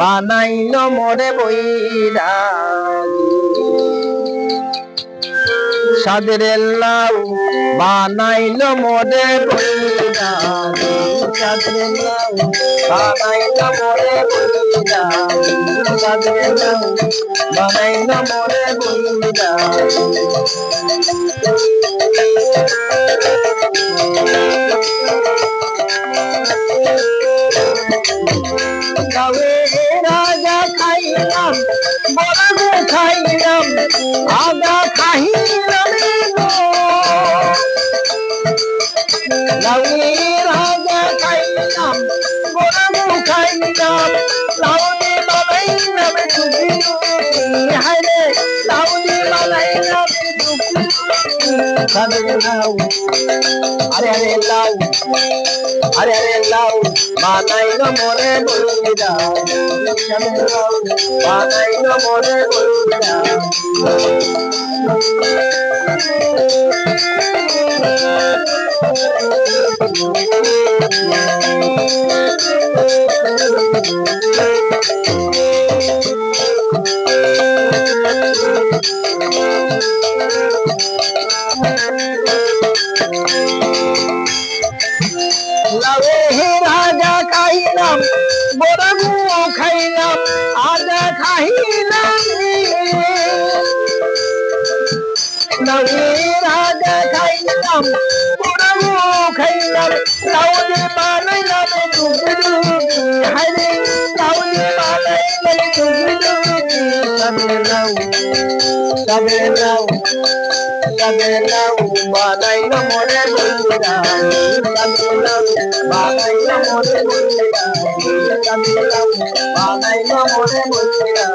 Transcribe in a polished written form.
বানাইলো মোরে বইরা সাদের লাউ বানাইলো মোরে বইরা সাদের লাউ বানাইলো মোরে বইরা সাদের লাউ বানাইলো মোরে বইরা রাজা খাইলাম বড় খাইলাম আগা খাইলাম রাজা খাইলাম বড় খাইলাম লাউনি বানাইলাম টুকি হায়রে লাউনি বানাইলাম টুকি সাদের লাউ আরে আরে লাউ আরে আরে লাউ বানাইলো মোরে বইরা সাদের লাউ বানাইলো মোরে বইরা রাজা খাইলাম বড় খাইলাম আজা খাইলাম রাজা খাইলাম বড় খাইলাম লাউনি বানাইলাম টুকি হায়রে লাউনি বানাইলাম টুকি সাদের লাউ সাদের লাউ সাদের লাউ বানাইলো মোরে বইরা সাদের লাউ বানাইলো মোরে বইরা সাদের লাউ বানাইলো মোরে বইরা